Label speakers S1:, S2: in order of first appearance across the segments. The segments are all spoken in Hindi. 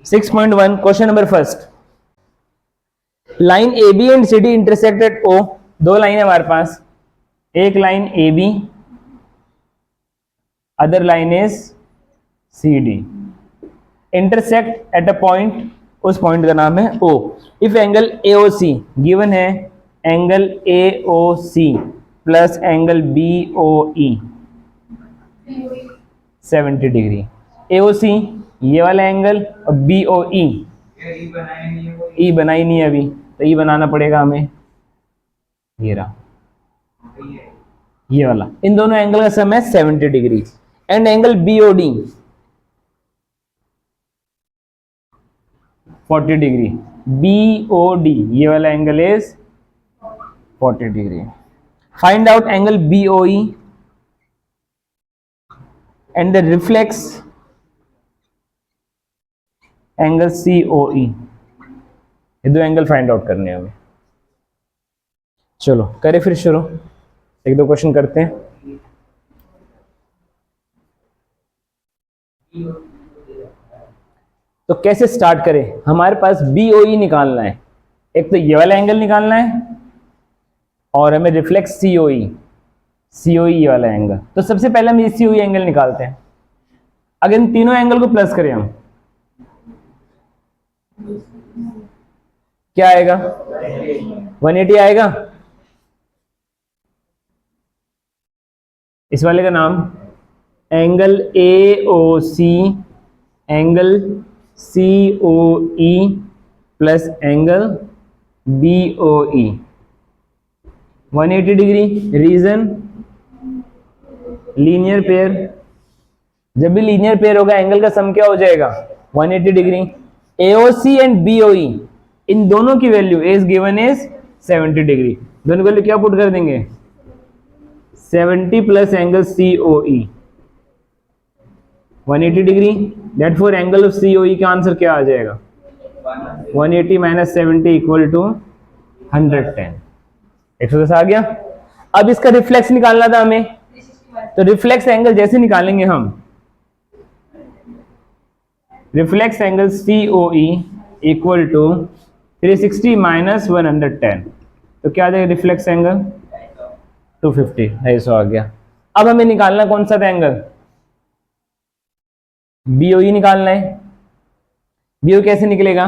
S1: 6.1 question number first, line A B and C D intersect at O. दो लाइन है हमारे पास, एक line A B, other line is C D, intersect at a point, उस पॉइंट का नाम है O. If angle A O C given है, angle A O C plus angle B O E 70 degree. A O C ये वाला एंगल और बी ओ ई बनाई नहीं है अभी, तो ई बनाना पड़ेगा हमें। ये रहा, ये वाला, इन दोनों एंगल का सम है 70 degree. And angle B O D 40 degree. B O D ये वाला angle is 40 degree. Find out angle B O E and the reflex angle C O E. ये दो एंगल फाइंड आउट करने हैं हमें। चलो करें फिर शुरू, एक दो क्वेश्चन करते हैं। तो कैसे स्टार्ट करें, हमारे पास बी ओ ई निकालना है, एक तो ये वाला एंगल निकालना है और हमें रिफ्लेक्स सी ओ ई ये वाला एंगल। तो सबसे पहले हम ये सी ओ ई एंगल निकालते हैं। अगर इन तीनों एंगल को प्लस करें हम, क्या आएगा? 180 आएगा। इस वाले का नाम angle A O C, angle C O E plus angle B O E 180 degree. Reason linear pair, जब भी लीनियर पेयर होगा एंगल का सम क्या हो जाएगा? 180 डिग्री। AOC एंड BOE इन दोनों की value is given is 70 degree. दोनों वैल्यू क्या पुट कर देंगे? 70 plus angle COE 180 degree. That for angle of COE का आंसर क्या आ जाएगा? 180 माइनस 70 इक्वल टू 110। 110 आ गया। अब इसका रिफ्लेक्स निकालना था हमें, तो रिफ्लेक्स एंगल जैसे निकालेंगे हम, reflex angle COE equal to 360 minus 110, तो क्या आ जाएगा रिफ्लेक्स एंगल? 250, 250 आ गया। अब हमें निकालना कौन सा था एंगल? BOE निकालना है। BOE कैसे निकलेगा?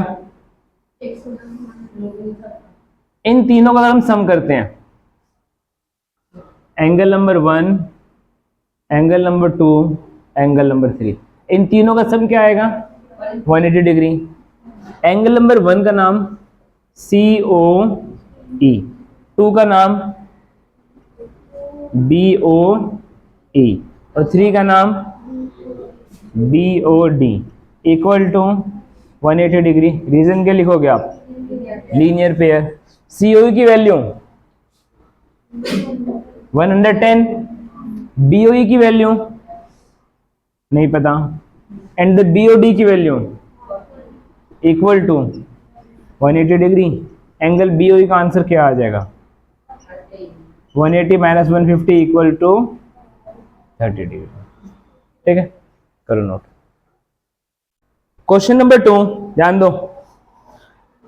S1: इन तीनों का हम सम करते हैं, angle number 1, angle number 2, angle number 3, इन तीनों का सम क्या आएगा? 180 डिग्री। एंगल नंबर 1 का नाम COE, 2 का नाम BOE और 3 का नाम BOD equal to 180 degree. Reason क्या लिखोगे आप? Linear pair. COE की वैल्यू 110, BOE की वैल्यू नहीं पता, एंड द BOD की value equal to 180 degree. Angle BOE का आंसर क्या आ जाएगा? 180 माइनस 150 इक्वल टू 30 डिग्री। ठीक है, करो नोट। क्वेश्चन नंबर 2, ध्यान दो।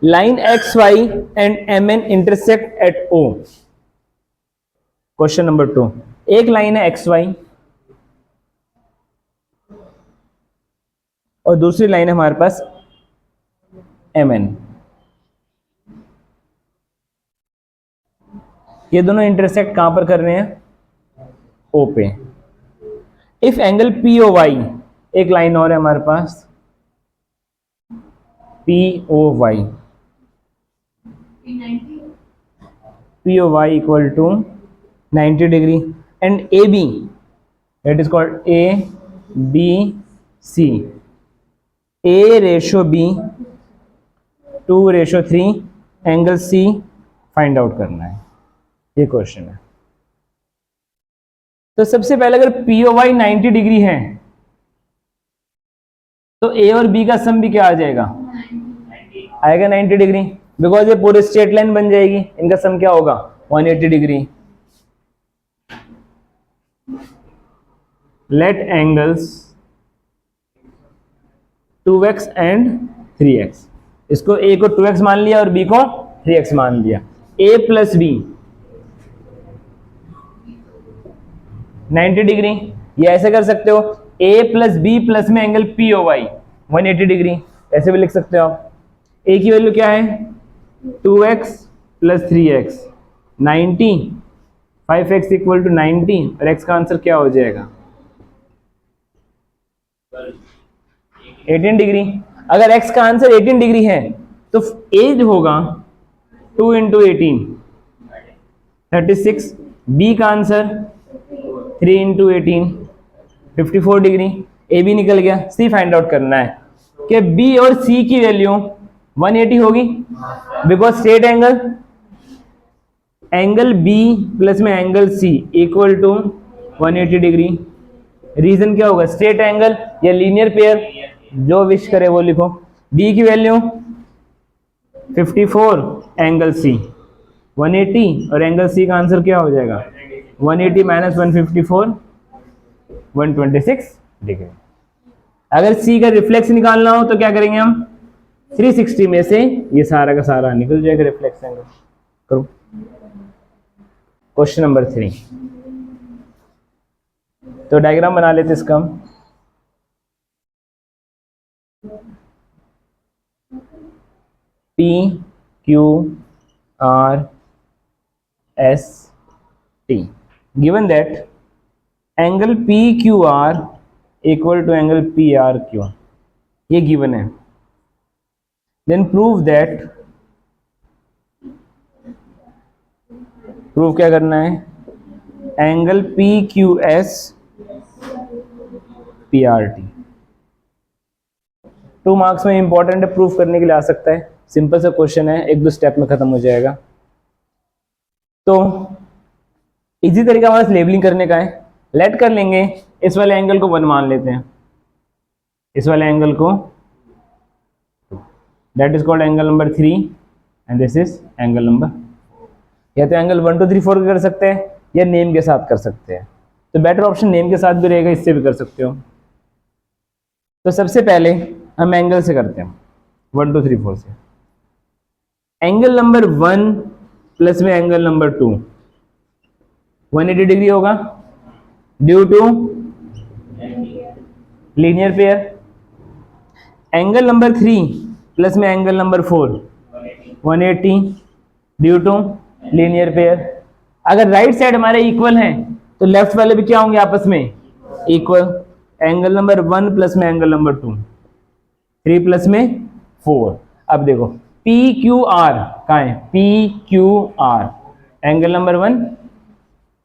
S1: Line XY and MN intersect at O। Question number 2, एक लाइन है XY और दूसरी लाइन है हमारे पास MN। ये दोनों इंटरसेक्ट कहां पर कर रहे हैं? O पे। इफ एंगल POY, एक लाइन और है हमारे पास POY equal to 90 degree and AB, that is called ABC, A/B 2/3, angle C find out करना है। ये क्वेश्चन है। तो सबसे पहले अगर POY 90 डिग्री है तो A और B का सम भी क्या आ जाएगा? आएगा 90 डिग्री, बिकॉज ये पूरी स्ट्रेट लाइन बन जाएगी। इनका सम क्या होगा? 180 degree. Late angles 2x and 3x। इसको a को 2x मान लिया और b को 3x मान लिया। a प्लस बी 90 डिग्री, ये ऐसे कर सकते हो a प्लस बी प्लस में angle P O Y 180 degree, ऐसे भी लिख सकते हो आप। a की वैल्यू क्या है 2x plus 3x 90, 5x equal to 90 और x का आंसर क्या हो जाएगा 18 डिग्री। अगर x का आंसर 18 डिग्री है तो a जो होगा 2 इंटू 18 36, b का आंसर 3 इंटू 18 54 डिग्री, a भी निकल गया। c फाइंड आउट करना है कि b और c की वैल्यू 180 होगी, because straight angle b plus में angle c equal to 180 degree. Reason क्या होगा स्ट्रेट एंगल या लीनियर पेयर, जो विश करे वो लिखो। b की वैल्यू 54, एंगल c 180 और एंगल c का आंसर क्या हो जाएगा 180 माइनस 154 126 डिग्री। अगर c का रिफ्लेक्स निकालना हो तो क्या करेंगे हम 360 में से ये सारा का सारा निकल जाएगा रिफ्लेक्स एंगल। करो क्वेश्चन नंबर 3। तो डायग्राम बना लेते इसका हम। P Q R S T given that angle PQR equal to angle PRQ, ये given है। then prove क्या करना है एंगल PQS PRT 2 मार्क्स में इंपॉर्टेंट है, प्रूफ करने के लिए आ सकता है। सिंपल सा क्वेश्चन है, 1-2 स्टेप में खत्म हो जाएगा। तो इजी तरीका हमारा लेबलिंग करने का है। लेट कर लेंगे, इस वाले एंगल को 1 मान लेते हैं, इस वाले एंगल को that is called angle number 3 and this is angle number. या तो एंगल 1 2 3 4 कर सकते हैं या नेम के साथ कर सकते हैं, तो बेटर ऑप्शन नेम के साथ भी रहेगा, इससे भी कर सकते हो। तो सबसे पहले हम एंगल से करते हैं 1 2 3 4 से। एंगल नंबर 1 प्लस में एंगल नंबर 2 180 डिग्री होगा due to linear pair. Angle number 3 plus में angle number 4 180 due to linear pair. अगर राइट साइड हमारे इक्वल हैं तो लेफ्ट वाले भी क्या होंगे आपस में इक्वल। एंगल नंबर 1 प्लस में एंगल नंबर 2 3 प्लस में 4। अब देखो पी क्यू आर कहाँ है, P Q R angle number 1,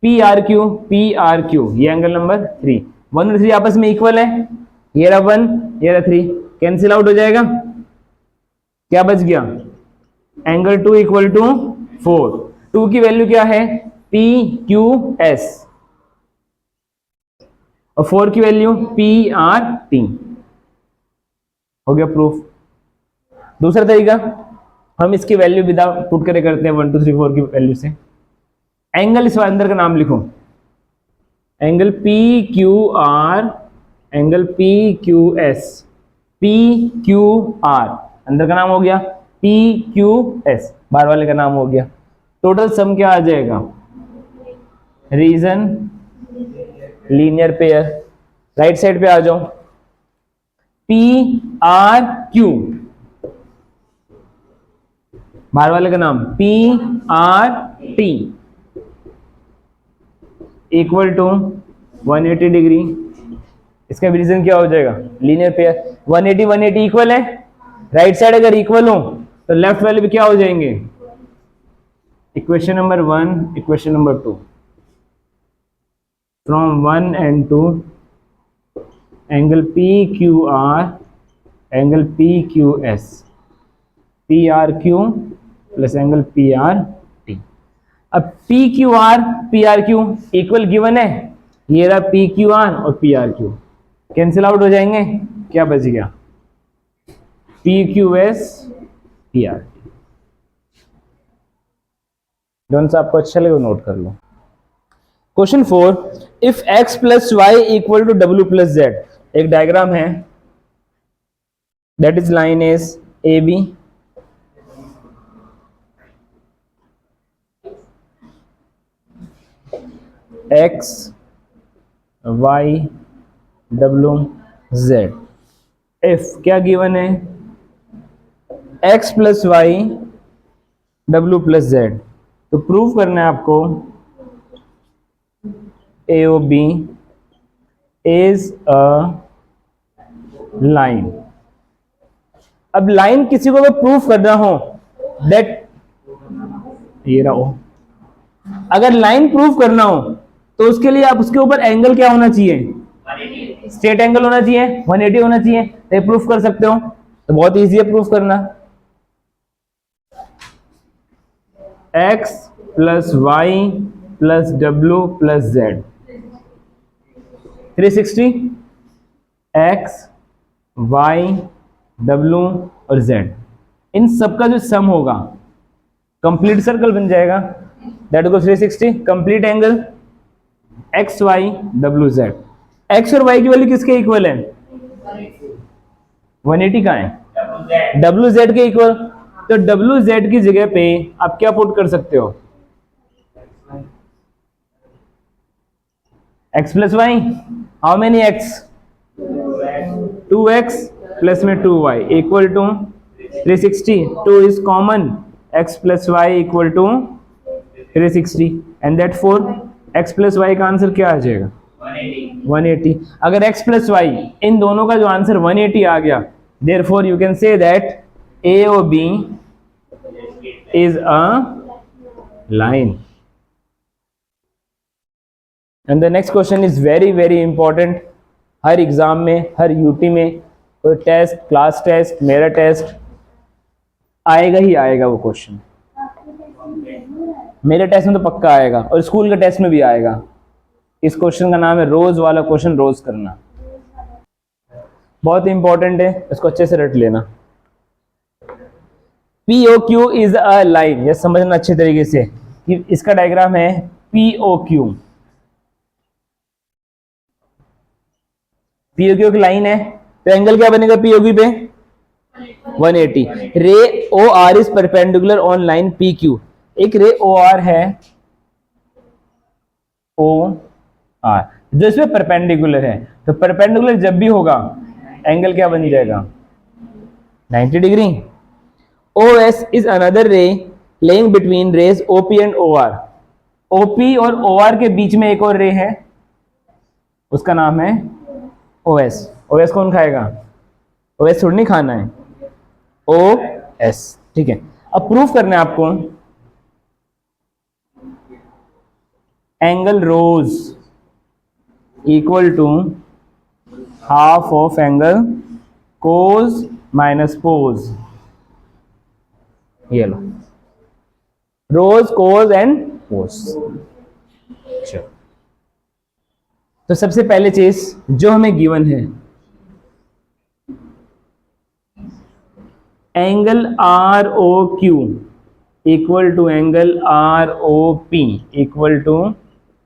S1: P R Q ये एंगल नंबर 3। 1 और 3 आपस में इक्वल है, ये रहा 1 ये रहा 3, कैंसिल आउट हो जाएगा। क्या बच गया एंगल 2 इक्वल टू 4। 2 की वैल्यू क्या है पी क्यू एस और 4 की वैल्यू पी आर टी। हो गया प्रूफ। दूसरा तरीका हम इसकी वैल्यू विदा पुट करे करते हैं 1 2 3 4 की वैल्यू से। एंगल इस अंदर का नाम लिखो, angle P Q R, angle P Q S, P Q are अंदर का नाम हो गया, पी क्यू एस बाहर वाले का नाम हो गया। टोटल सम क्या आ जाएगा reason linear pair. Right side पे आ जाओ, पी आर क्यू बाहर वाले का नाम P R T equal to 180 degree. इसका रीजन क्या हो जाएगा लीनियर पेयर। 180 180 इक्वल है, राइट साइड अगर इक्वल हो तो लेफ्ट वाले भी क्या हो जाएंगे equation number 1 equation number 2। From 1 and 2 angle P Q R angle P Q S P R Q plus angle P R T. अब P Q R Q equal given है, ये रहा पी क्यू आर और P R Q, cancel out हो जाएंगे। क्या बच गया P Q S P R T. दोनों से आपको अच्छा लगे नोट कर लो। Question 4, if x plus Y equal to w plus Z. एक डायग्राम है, that is line is A B X Y W Z. If क्या गिवन है, X plus Y W plus Z, तो प्रूव करना है आपको A O B is a line. अब लाइन किसी को प्रूफ करना हो दैट, ये रहा, अगर लाइन प्रूफ करना हो तो उसके लिए आप उसके ऊपर एंगल क्या होना चाहिए, 180 स्ट्रेट एंगल होना चाहिए, 180 होना चाहिए, तो प्रूफ कर सकते हो, तो बहुत इजी है प्रूफ करना। x plus Y plus W plus Z 360, x Y W और z, इन सबका जो सम होगा कंप्लीट सर्कल बन जाएगा, that equal 360 complete angle X Y W Z. X और वाई की वैल्यू किसके इक्वल है, 180 का है, डब्ल्यू जेड के इक्वल, तो डब्ल्यू जेड की जगह पे आप क्या पुट कर सकते हो, x plus Y, how many x, 2x plus में 2y equal to 360, 2 is common, x plus Y equal to 360 and that four x plus Y का आंसर क्या आ जाएगा, 180। अगर x प्लस वाई इन दोनों का जो आंसर 180 आ गया, therefore you can say that A or B is a line. And the next question is very very important. Her exam में, हर यूटी में, कोई टेस्ट, क्लास टेस्ट, मेरा टेस्ट आएगा ही आएगा वो क्वेश्चन। मेरे टेस्ट में तो पक्का आएगा और स्कूल के टेस्ट में भी आएगा। इस क्वेश्चन का नाम है रोज वाला क्वेश्चन, रोज करना, बहुत इंपॉर्टेंट है, इसको अच्छे से रट लेना। POQ इज अ लाइन, ये समझना अच्छे तरीके से कि इसका डायग्राम है POQ। POQ की लाइन है, तो एंगल क्या बनेगा POQ पे, 180। रे OR is perpendicular on line PQ, एक रे OR है OR जो इसमें परपेंडिकुलर है, तो परपेंडिकुलर जब भी होगा एंगल क्या बन जाएगा, 90 degree. OS is another ray laying between rays OP and OR। OP और OR के बीच में एक और रे है, उसका नाम है OS। OS कौन खाएगा, OS थोड़ी नहीं खाना है, OS, ठीक है। अब प्रूफ करना है आपको angle ROS equal to half of angle QOS minus POS, ये लो, रोज कोज एंड पोज। तो सबसे पहले चीज जो हमें गिवन है, angle ROQ equal to angle ROP equal to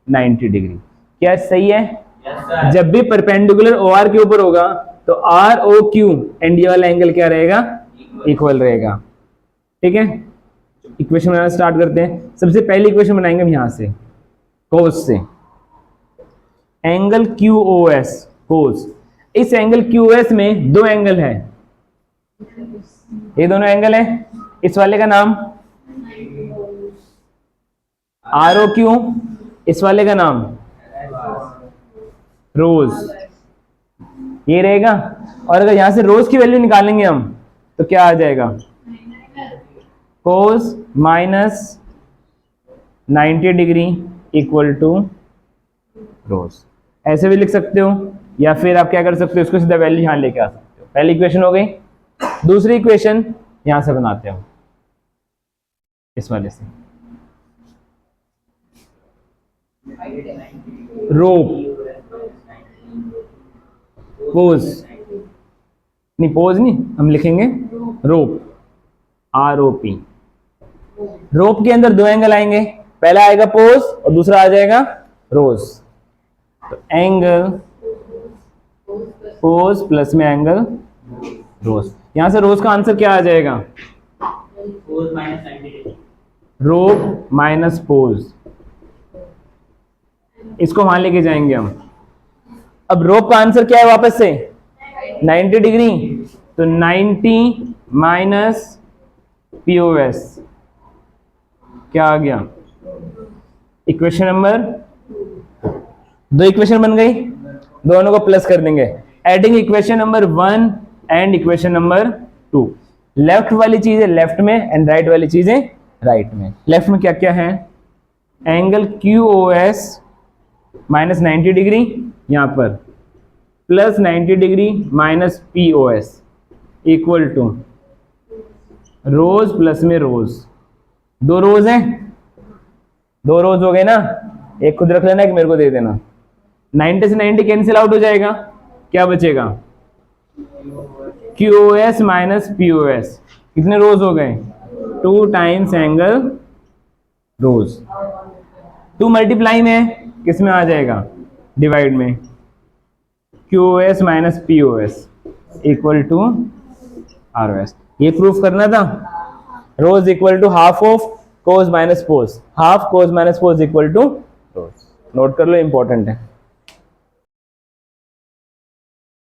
S1: 90 degree, क्या सही है? yes, जब भी परपेंडिकुलर OR के ऊपर होगा तो ROQ एंड ये वाला एंगल क्या रहेगा, इक्वल रहेगा, ठीक है। इक्वेशन बनाना स्टार्ट करते हैं। सबसे पहली इक्वेशन बनाएंगे हम यहां से कोस से, एंगल QOS कोस। इस एंगल QOS में दो एंगल है, ये दोनों एंगल है, इस वाले का नाम ROQ, इस वाले का नाम रोज, ये रहेगा। और अगर यहां से रोज की वैल्यू निकालेंगे हम तो क्या आ जाएगा, QOS minus 90 degree equal to ROS, ऐसे भी लिख सकते हो, या फिर आप क्या कर सकते हो, इसको सीधा वैल्यू यहां लेके आ सकते हो। पहली इक्वेशन हो गई। दूसरी इक्वेशन यहां से बनाते हो, इस वाले से, रोप पोज, नहीं पोज नहीं, हम लिखेंगे रोप, ROP। रोप के अंदर दो एंगल आएंगे, पहला आएगा पोज और दूसरा आ जाएगा रोज। तो एंगल पोज प्लस में एंगल रोज। यहां से रोज का आंसर क्या आ जाएगा?
S2: POS minus 90 degree.
S1: रो माइनस पोज, इसको वहां लेके जाएंगे हम। अब रो का आंसर क्या है वापस से? 90 डिग्री, तो 90 माइनस पीओएस क्या आ गया? इक्वेशन नंबर, दो इक्वेशन बन गई, दोनों को प्लस कर देंगे। Adding equation number 1 and equation number 2। Left वाली चीजें लेफ्ट में एंड राइट वाली चीजें राइट में। लेफ्ट में क्या क्या है? एंगल QOS माइनस 90 डिग्री, यहां पर plus 90 degree minus POS equal to ROS plus में रोज। दो रोज हैं, दो रोज हो गए ना, एक खुद रख लेना, एक मेरे को दे देना। 90 से 90 कैंसिल आउट हो जाएगा, क्या बचेगा? QOS minus POS। कितने रोज हो गए? 2 टाइम्स एंगल रोज। 2 मल्टीप्लाई में किस में आ जाएगा? डिवाइड में। QOS minus POS equal to ROS। ये प्रूफ करना था। ROS equal to half of QOS minus POS, half QOS minus POS equal to ROS. Note कर लो, इंपॉर्टेंट है।